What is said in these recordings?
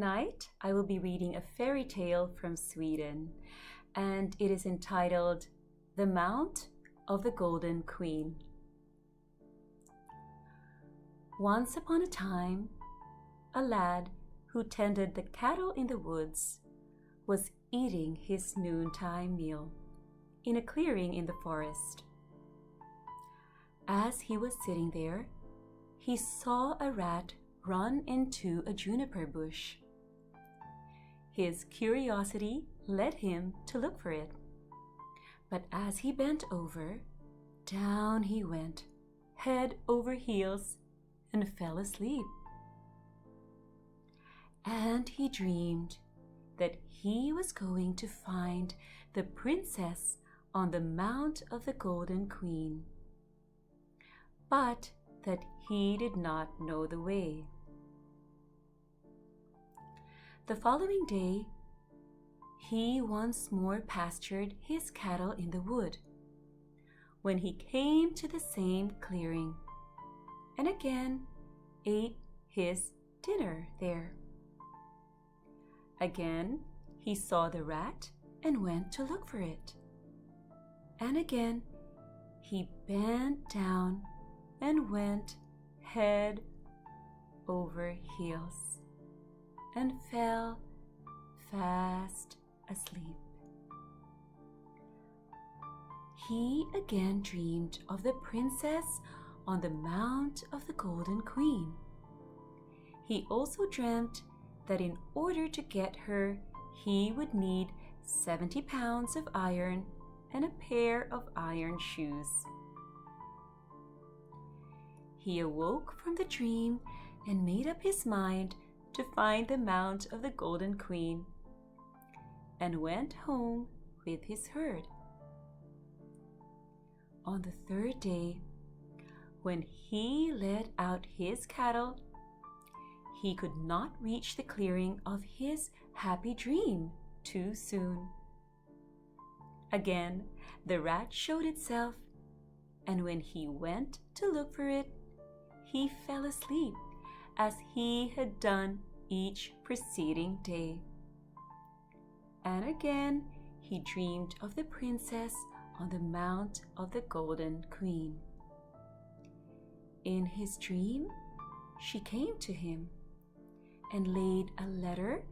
Tonight, I will be reading a fairy tale from Sweden, and it is entitled The Mount of the Golden Queen. Once upon a time, a lad who tended the cattle in the woods was eating his noontime meal in a clearing in the forest. As he was sitting there, he saw a rat run into a juniper bush. His curiosity led him to look for it, but as he bent over, down he went, head over heels, and fell asleep. And he dreamed that he was going to find the princess on the Mount of the Golden Queen, but that he did not know the way. The following day, he once more pastured his cattle in the wood, when he came to the same clearing, and again ate his dinner there. Again he saw the rat and went to look for it, and again he bent down and went head over heels and fell fast asleep. He again dreamed of the princess on the Mount of the Golden Queen. He also dreamt that in order to get her, he would need 70 pounds of iron and a pair of iron shoes. He awoke from the dream and made up his mind to find the Mount of the Golden Queen, and went home with his herd. On the third day, when he led out his cattle, he could not reach the clearing of his happy dream too soon. Again, the rat showed itself, and when he went to look for it, he fell asleep as he had done each preceding day. And again he dreamed of the princess on the Mount of the Golden Queen. In his dream, she came to him and laid a letter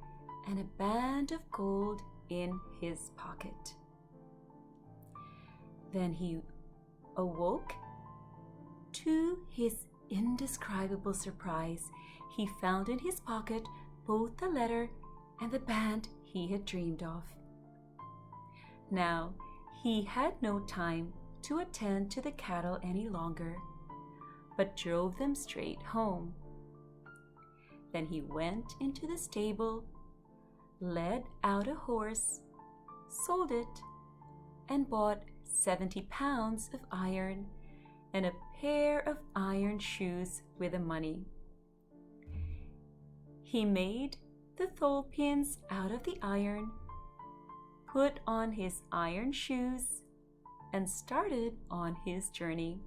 and a band of gold in his pocket. Then he awoke. To his indescribable surprise, he found in his pocket both the letter and the band he had dreamed of. Now, he had no time to attend to the cattle any longer, but drove them straight home. Then he went into the stable, led out a horse, sold it, and bought 70 pounds of iron and a pair of iron shoes with the money. He made the thole pins out of the iron, put on his iron shoes, and started on his journey.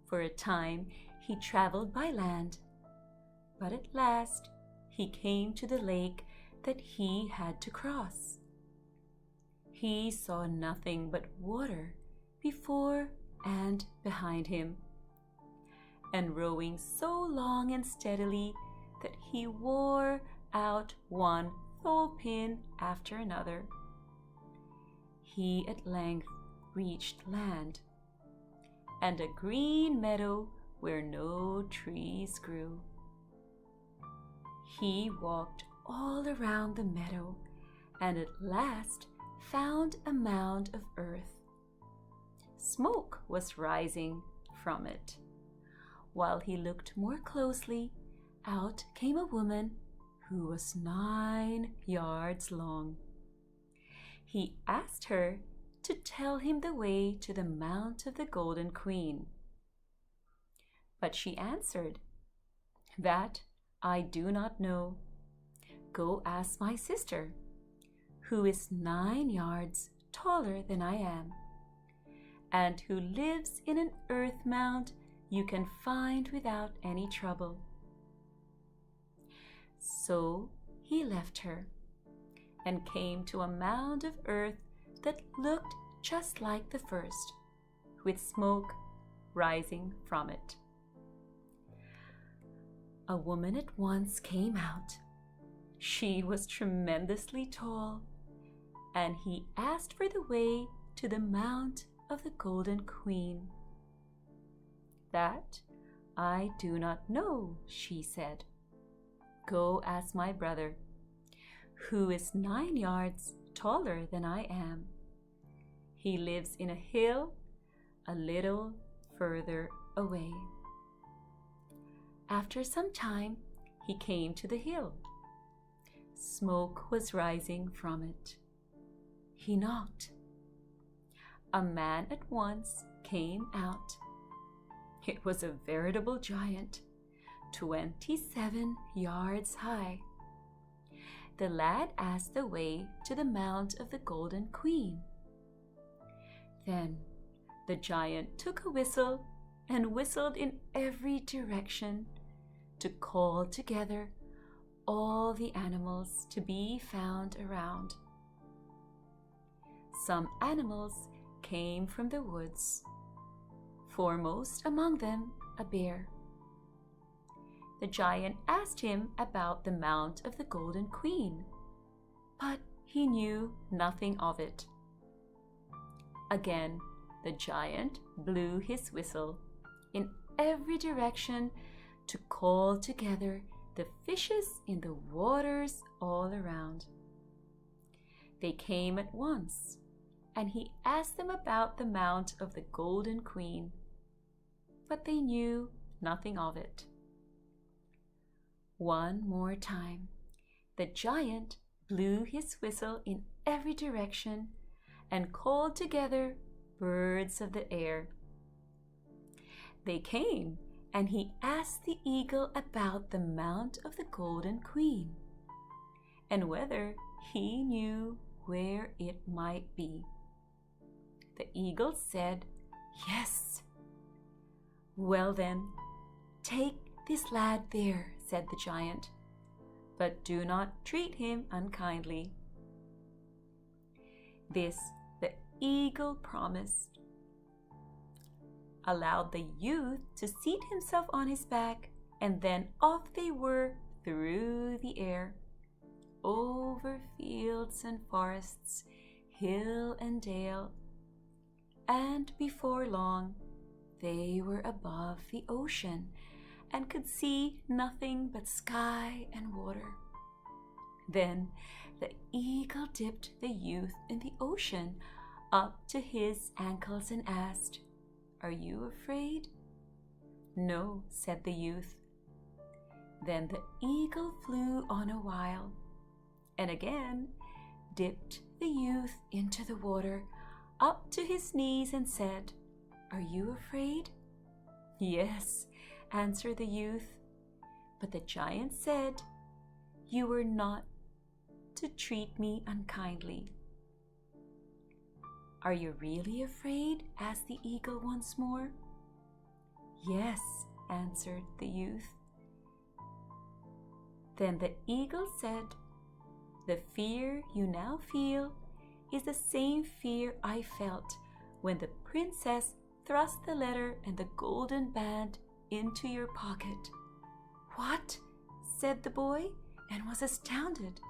For a time he traveled by land, but at last he came to the lake that he had to cross. He saw nothing but water before and behind him, and rowing so long and steadily that he wore out one thole pin after another, he at length reached land and a green meadow where no trees grew. He walked all around the meadow and at last found a mound of earth. Smoke was rising from it. While he looked more closely, out came a woman who was 9 yards long. He asked her to tell him the way to the Mount of the Golden Queen. But she answered, "That I do not know. Go ask my sister, who is 9 yards taller than I am, and who lives in an earth mound you can find without any trouble." So he left her and came to a mound of earth that looked just like the first, with smoke rising from it. A woman at once came out. She was tremendously tall, and he asked for the way to the Mount of the Golden Queen. "That I do not know," she said. "Go ask my brother, who is 9 yards taller than I am. He lives in a hill a little further away." After some time, he came to the hill. Smoke was rising from it. He knocked. A man at once came out. It was a veritable giant, 27 yards high. The lad asked the way to the Mount of the Golden Queen. Then the giant took a whistle and whistled in every direction to call together all the animals to be found around. Some animals came from the woods, foremost among them a bear. The giant asked him about the Mount of the Golden Queen, but he knew nothing of it. Again, the giant blew his whistle in every direction to call together the fishes in the waters all around. They came at once, and he asked them about the Mount of the Golden Queen, but they knew nothing of it. One more time, the giant blew his whistle in every direction and called together birds of the air. They came, and he asked the eagle about the Mount of the Golden Queen, and whether he knew where it might be. The eagle said, "Yes." "Well then, take this lad there," said the giant, "but do not treat him unkindly." This the eagle promised, allowed the youth to seat himself on his back, and then off they were through the air, over fields and forests, hill and dale, and before long they were above the ocean and could see nothing but sky and water. Then the eagle dipped the youth in the ocean up to his ankles and asked, "Are you afraid?" "No," said the youth. Then the eagle flew on a while, and again dipped the youth into the water up to his knees and said, "Are you afraid?" "Yes," answered the youth. But the giant said, "You were not to treat me unkindly." "Are you really afraid?" asked the eagle once more. "Yes," answered the youth. Then the eagle said, "The fear you now feel is the same fear I felt when the princess thrust the letter and the golden band into your pocket." "What?" said the boy, and was astounded.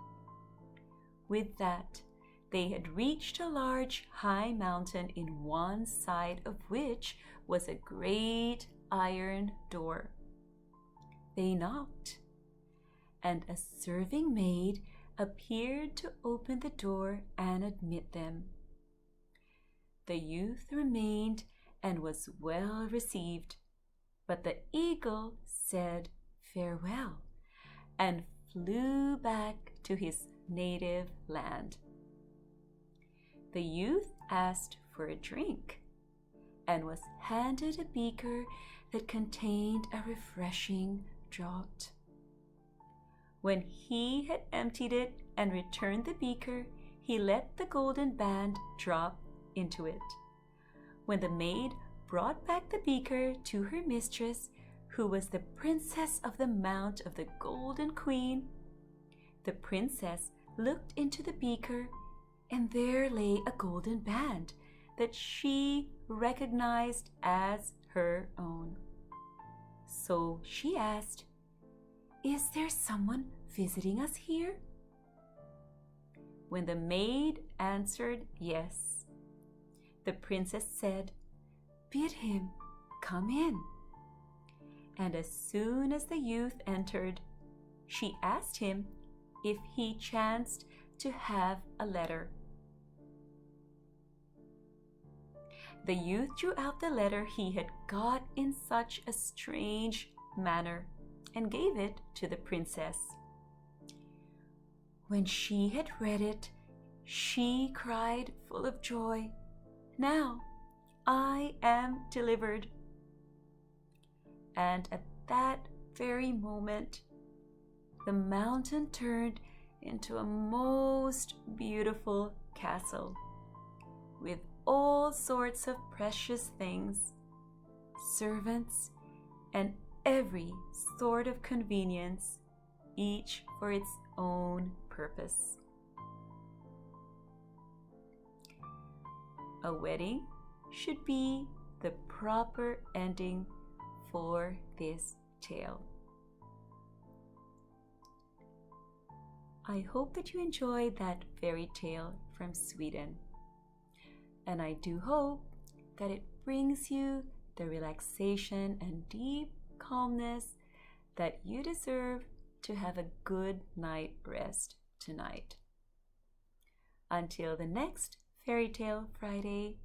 With that, they had reached a large high mountain, in one side of which was a great iron door. They knocked, and a serving maid appeared to open the door and admit them. The youth remained and was well received, but the eagle said farewell and flew back to his native land. The youth asked for a drink and was handed a beaker that contained a refreshing draught. When he had emptied it and returned the beaker, he let the golden band drop into it. When the maid brought back the beaker to her mistress, who was the princess of the Mount of the Golden Queen, The princess looked into the beaker, and there lay a golden band that she recognized as her own. So she asked, "Is there someone visiting us here?" When the maid answered yes, the princess said, "Bid him come in." And as soon as the youth entered, she asked him if he chanced to have a letter. The youth drew out the letter he had got in such a strange manner and gave it to the princess. When she had read it, she cried full of joy, "Now I am delivered." And at that very moment, the mountain turned into a most beautiful castle with all sorts of precious things, servants, and every sort of convenience, each for its own purpose. A wedding should be the proper ending for this tale. I hope that you enjoyed that fairy tale from Sweden. And I do hope that it brings you the relaxation and deep calmness that you deserve to have a good night rest tonight. Until the next Fairy Tale Friday,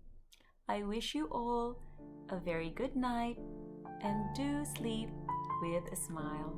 I wish you all a very good night and do sleep with a smile.